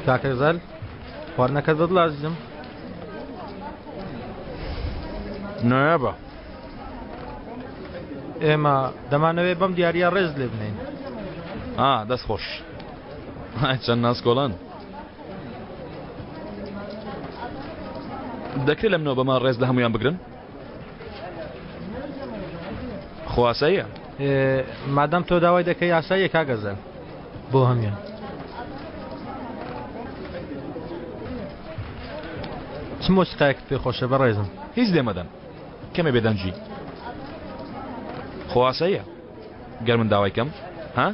کاکەزەل خواردنەکەت بەدڵ ئازیزم. نایابە ئێمە دەمانەوێت بەم دیاریە ڕێز لێ بنین. دەست خۆش چەند ناسکۆڵان دەکرێت لەمنەوە بەمان ڕێز لە هەمویان بگرن. خواسەیە مادام تۆ داوای دەکەی یاساییە کاکەزەل بۆ هەمیان. چ مۆسیقایەکت پێ خۆشە بەڕێزم؟ هیچ لێمەدەن کەمێ بێدەنجی. خواسەیە گەر من داوای کەم ها؟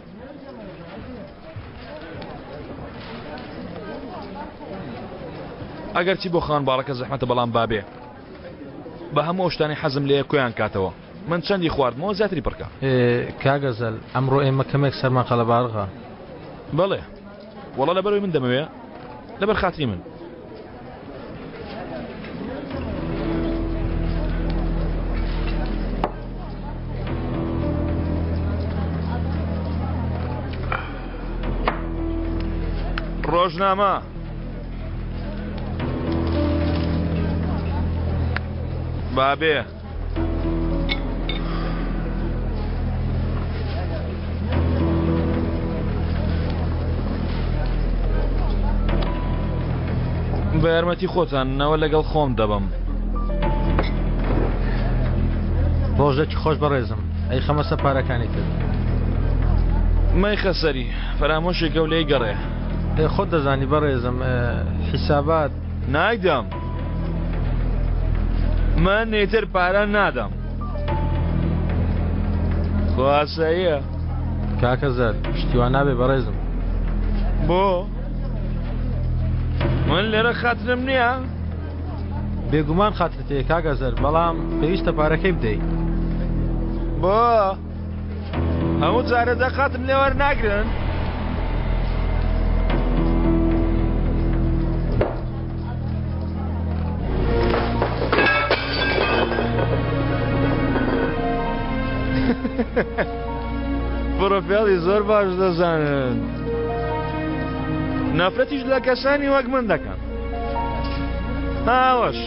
ئەگەر چی بۆ خان باڵەکە زەحمەتە بەڵام بابێ بە هەموو شتانی حەزم لێ کۆیان کاتەوە. من چەندی خواردمەوە زیاتری پڕکە. کاگەزەل ئەمڕۆ ئێمە کەمێک سەرمان قەلە بارغا. بەڵێ وەڵا لەبەرەوەی من دەمەوێ لەبەر خاتری من. ڕۆژنامە بابێ بە یارمەتی خۆتانەوە لەگەڵ خۆم دەبم. ڕۆژێکی خۆش بەڕێزم. ئەی خەمەسە پارەکانی کرد مەی خەسەری فەرامۆشی گەولەی گەڕێ. خۆت دەزانی بەڕێزم حیسابات نایدەم من نێتر پارە نادەم. خواسەیە کاکەزەل شتیوان نابێ بەڕێزم. بۆ من لێرە خاترم نییە. بێگومان خاترت هەیە کاکەزەل بەڵام پێویستە پارەکەی بدەیت. بۆ هەموو جارە دەخاتم لێ وەرناگرن. پرۆفێڵی زۆر باش دەزانن. نەفرەتیش لە کەسانی وەک من دەکەن. هاوەش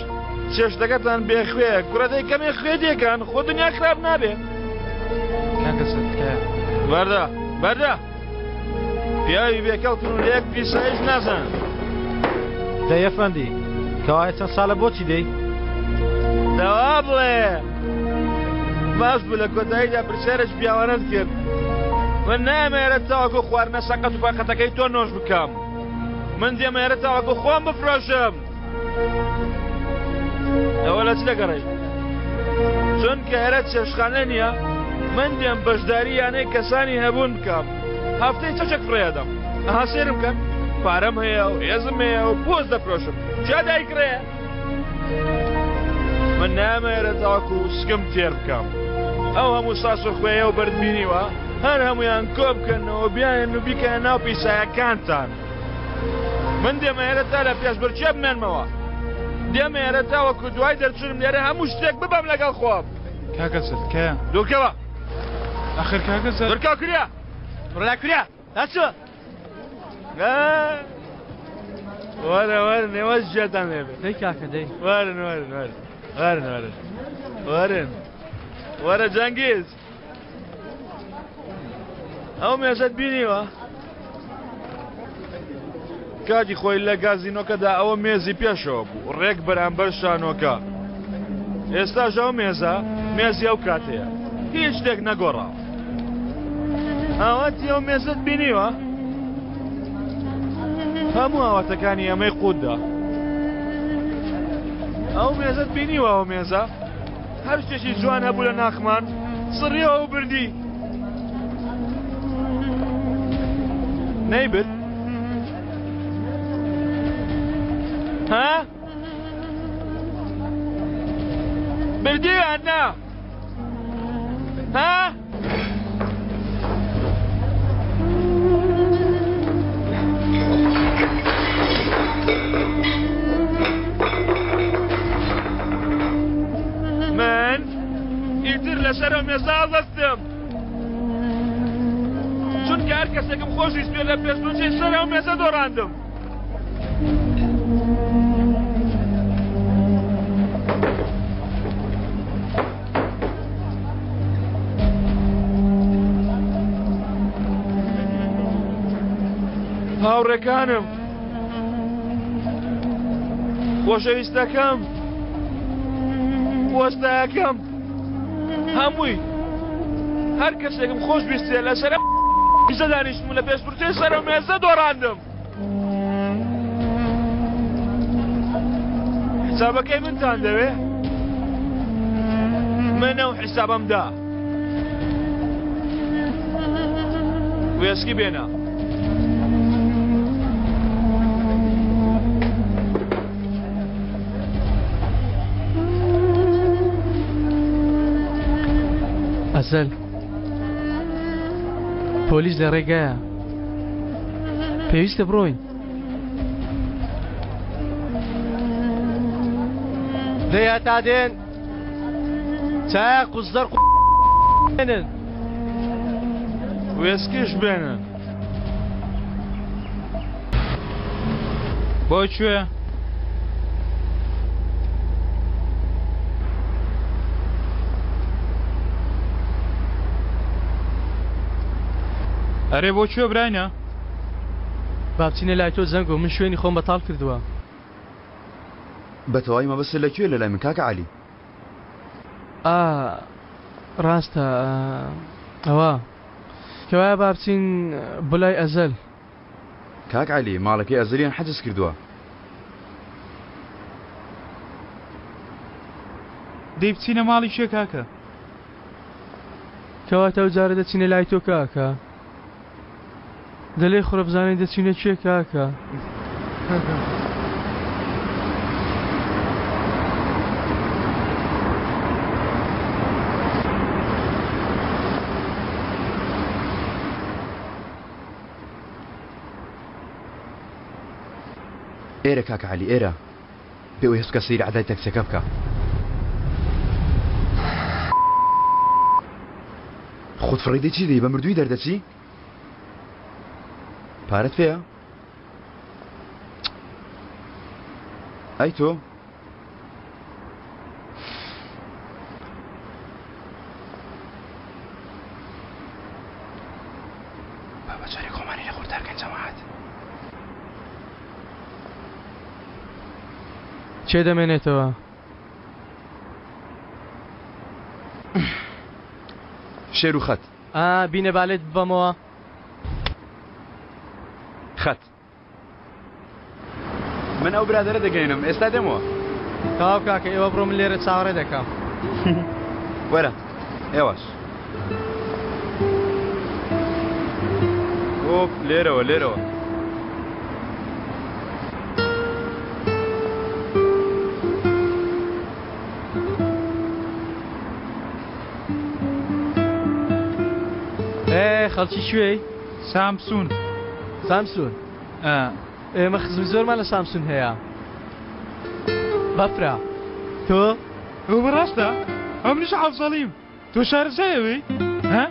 چێشتەکەتان بێخوێ کوڕەدەی کەمێ خوێ دێکەن خۆ دنیا خراپ نابێ. بەردە بەردە پیاوی بێکەڵتن و لەیەک پیسایش نازان. دەی ئەفەندی کەوایە چەند ساڵە بۆچی دەی؟ دەوا بڵێ باش بوو لە کۆتاییدا پرسیارش پیاوانت کرد. من نامێرە تاوەکو خواردنە سەقەت و پاقەتەکەی تۆ نۆش بکەم. من دێمێرە تاوەکو خۆم بفرۆشم. ئەوە لە چ دەگەڕێی؟ چونکە ئێرە چێشخانە نییە من دێم بەشداری یانەی کەسانی هەبوون بکەم. هەفتەی چەچەک فڕێدەم. ئەها سێرم کەن پارەم هەیە و هێزم هەیە و پۆست دەفرۆشم. چا دایکڕێ؟ من نامێرە تاوەکو سکم تێر بکەم. ئەو هەموو ساس و خوێیە و بەردبینیوە هەر هەمویان کۆ بکەنەوە بیاین و بیکەنە ناو پیسایەکانتان. من دێمەێرە تا لە پێشبڕکێ بمێنمەوە. دێمەێرە تاوەکو دوای دەرچوونم لێرە هەموو شتێک ببەم لەگەڵ خۆم. کاکەزەل کەیە؟ دوورکەوە. ئەخر کاکەزەل دوورکەوە کوریا ڕلا کوریا داچوە. وەرە وەرن ئێوە ژێتان لێبێ. دەی کاکە دەی وەرن وەرن وەرن وەرن وەرن وەرن وەرە جەنگیز ئەو مێزەت بینیوە؟ کاتی خۆی لە گازینۆکەدا ئەوە مێزی پێشەوە بوو ڕێک بەرامبەر شانۆکە. ئێستاژ ئەو مێزە مێزی ئەو کاتەیە هیچ شتێک نەگۆڕاوە. ئاواتی ئەو مێزت بینیوە؟ هەموو ئاواتەکانی ئەمەی قوتدا. ئەو مێزت بینیوە؟ ئەو مێزە هەر شتێکی جوان هەبوو لە ناخمان سڕیەوە و بردی. نەیبرد؟ ها؟ بردی یان نا؟ ها؟ من ئیتر لەسەر مێزا دەستم چونکە هەر کەسێکم خۆشویست پێ لە پێشبڕکێی سەر ئەو مێزە دۆڕاندم. خۆشەویستەکانم خۆشەویستەکەم وەستایەکەم هەمووی هەر کەسێکم خۆشویستێ لەسەر پیزە دانیشتم و لە پێشبڕکێ سەرە و مێزە دۆڕاندم حسابەکەی منتان دەوێ من ئەو حیسابەمدا وێسکی بێنە ئەزەل پۆلیس لە ڕێگایە پێویستە بڕۆین دەیە تا دێن چایە قوزدەر بێنن وێسکیش بێنن بۆ کوێ؟ ئەرێ بۆ کوێ براینە؟ با بچینە لای تۆ زەنگۆ من شوێنی خۆم بەتاڵ کردووە بەتەواوی مەبەستە لەکوێ لە لای من کاکە عەلی؟ ڕاستە ئەوە کەوایە با بچین بۆ لای ئەزەل کاک عەلی ماڵەکەی ئەزەلیان حەجز کردووە دەی بچینە ماڵی شێ کاکە؟ کەواتە ئەو جارە دەچینە لای تۆ کاکە دەلێ خۆرە بزانین دەچینە کوێ کاکە ئێرە کاکە عەلی ئێرە پێوەی هەست کە سەیری عەدای تەکسیەکە بکە خۆت فڕێدەی چی دەی بە مردووی دەردەچی؟ پارەت پێیە؟ ئەی تۆ؟ بابا جارێک خۆمانی لە خۆردارکەین جەماعەت چێ دەمێنێتەوە؟ شێر و خەت بینە بالێت ببەمەوە خەت من ئەو برادەرە دەگەینم ئێستا دێمەوە تاو کاکە ئێوە بڕۆ من لێرە چاوەڕێ دەکەم وەرە ئێوەش ئۆپ لێرەوە لێرەوە خەڵکی شوێی سامسون سامسون ئێمە خزم زۆرمان لە سامسون هەیە بەفرا تۆ ئەو بەڕاستە؟ ئەو منیش حەفزەڵیم تۆ شارەزایەوەی؟ ها؟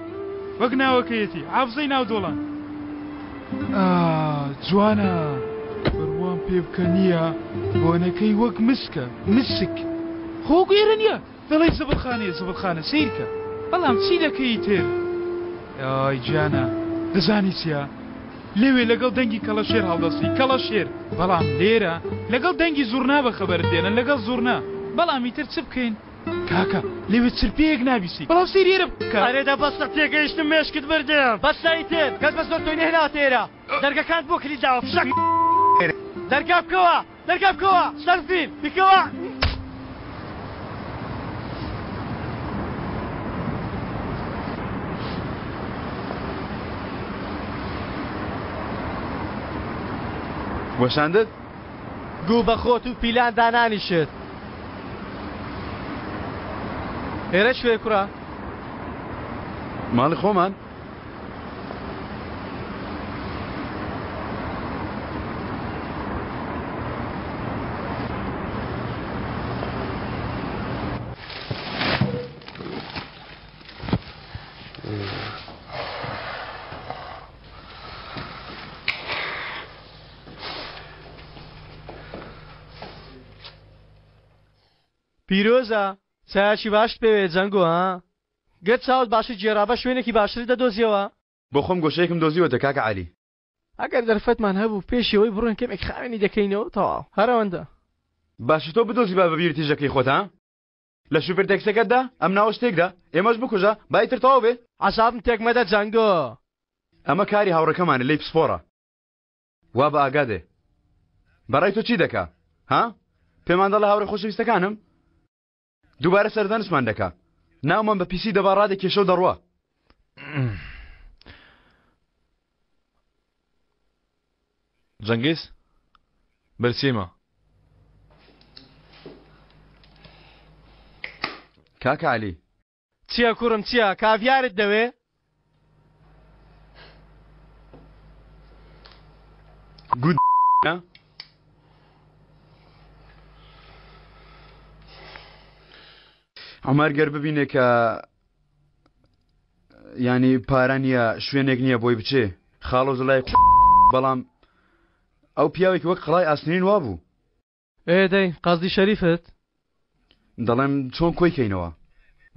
وەک ناوەکەیەتی حەفزەی ناو دۆڵان جوانە بڕوان پێ بکە نییە بۆنەکەی وەک مسکە مسک خۆ گوێرە نییە دەڵی زبرخانەیە زبرخانە سیرکە بەڵام چی دەکەی تر؟ ئای جانە دەزانی چیە؟ لێوێ لەگەڵ دەنگی کەڵەشێر هەڵدەستی کەڵەشێر بەڵام لێرە لەگەڵ دەنگی زوورنا بەخەبەر دێنن لەگەڵ زوورنا بەڵامی تر چ بکەین؟ کاکە لێوێ چرپەیەک نابیسی بەڵام سیرێرە بکە ئەرێدا بەستە تێگەیشتم مێشکت بردێم بەستایی تێر کەس بە زۆر تۆی نهێنا تێرە دەرگەکانت بۆ کلیداوە فشەک دەرگا بکەوە دەرگا بکەوە سەرفین بکەوە وەشاندت؟ گوو بە خۆت و پیلان دانانیشت ئێرە شوێ کوڕە ماڵی خۆمان؟ پیرۆزە چایشی باشت پێوێ جەنگۆ ها گەر چاوت باشی جێرابە شوێنێکی باشتری دەدۆزیەوە بۆ خۆم گۆشەیەکم دۆزیوەتە کاکە عەلی ئەگەر دەرفەتمان هەبوو پێشەوەی بڕۆین کەمێک خاوێنی دەکەینەوە تەواو هەرەوەندە باش تۆ بدۆزی با بەبیر تیژەکەی خۆت ها لە شوفێر تەکسەکەتدا ئەم ناوە شتێکدا ئێمەش بکوژە بایتر تەواو بێ عەسابم تێکمەدە جانگۆ ئەمە کاری هاوڕەکەمانە لی پسپۆرە وا بە ئاگادێ بەڕای تۆ چی دەکا ها پێمان دەڵێ هاوڕێ خۆشەویستەکانم دووبارە سەردانشمان دەکا ناومان بە پیسی دەبا ڕادێک کێشە و دەڕوا جەنگیز بەرچیمە کاکە عەلی چییە کوڕم چییە کاڤیارت دەوێ گود عمر گەر ببینێ کە ینی پارە نییە شوێنێک نییە بۆی بچێ خاڵۆ زڵای بەڵام ئەو پیاوێکی وەک قڵای ئاسنین وا بوو ئێدەی قەزدی شەریفت دەڵێم چۆن کۆی کەینەوە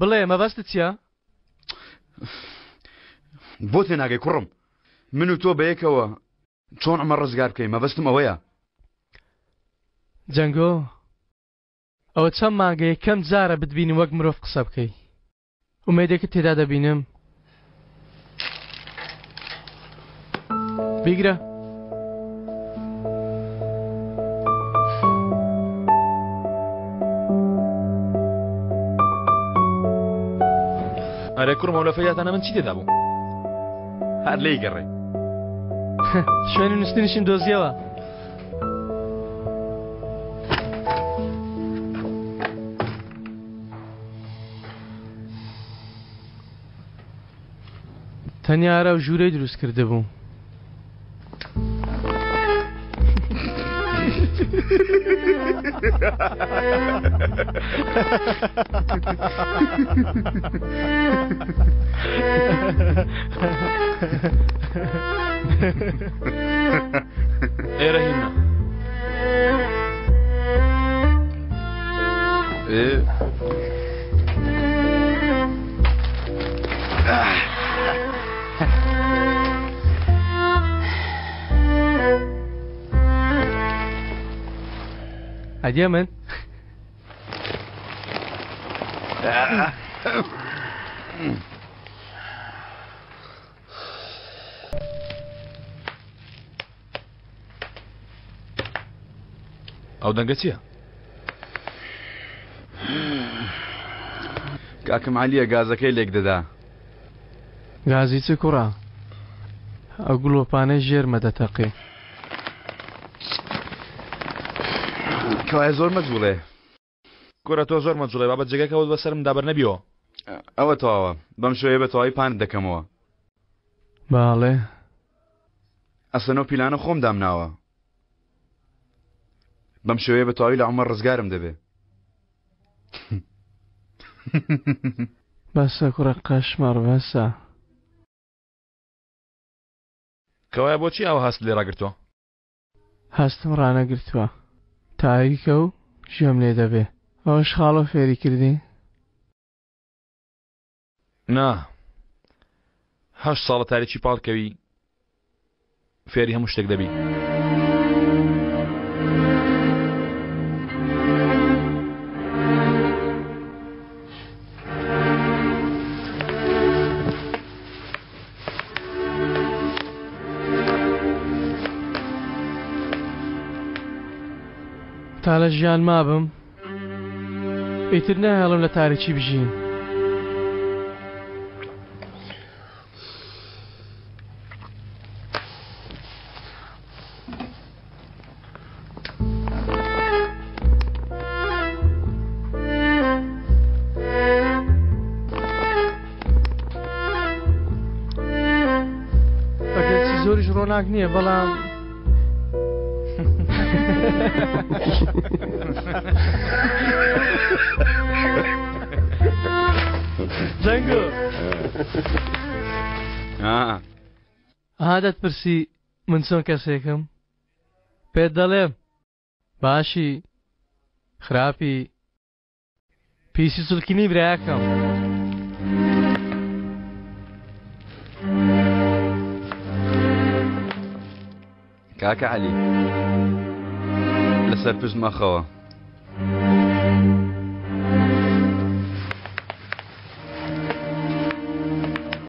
بڵێ مەبەستت چییە بۆ تێ ناگەی کوڕم من و تۆ بەیەکەوە چۆن ئەمە ڕزگار بکەین مەبەستم ئەوەیە جەنگۆ ئەوە چەند مانگە یەکەم جارە بتبینی وەک مرۆڤ قسە بکەی ئومێدێکت تێدا دەبینم بیگرە ئەرێ کوڕمە لە فەیاتانە من چی تێدا بوو هەر لێی گەڕێ شوێنی نووسینیشم دۆزیەوە تەنیارە و ژوورەی دروست کرده بوو ئێرە هینە ئەدیە من ئەو دەنگە چییە کاکەم عەلیە گازەکەی لێک دەدا گازی چ کوڕە ئەو گڵۆپانەی ژێرمە دەتەقێ کەوایە زۆر مەجوڵێ کوڕە تۆ زۆر مەجوڵێ بابەت جێگەکەوت بەسەرم دابەر نەبیەوە ئەوە تەواوە بەم شوەیە بە تەواوی پانت دەکەمەوە باڵێ ئەسەنۆ پیلانە خۆم دامناوە بەم شوەیە بە تەواوی لە عومەر ڕزگارم دەبێ بەسە کوڕە قەشمەڕ بەسە کەوایە بۆچی ئەوە هەست لێ ڕاگرتووە هەستم ڕانەگرتووە تاریکە و ژێم لێ دەبێ ئەوەش خاڵۆ فێری کردی نا 8 ساڵە تاریکی پاڵکەوی فێری هەموو شتێک دەبی تا لە ژیان مابم ئیتر نایەڵم لە تاریکی بژین ئەگەرچی زۆریش ڕۆناک نییە بەڵام جەنگۆ دەتپرسی من چۆن کەسێکم پێت دەڵێم باشی خراپی پیسی سولکینی برایەکەم کاکە عەلی لەسەر پشت مەخەوە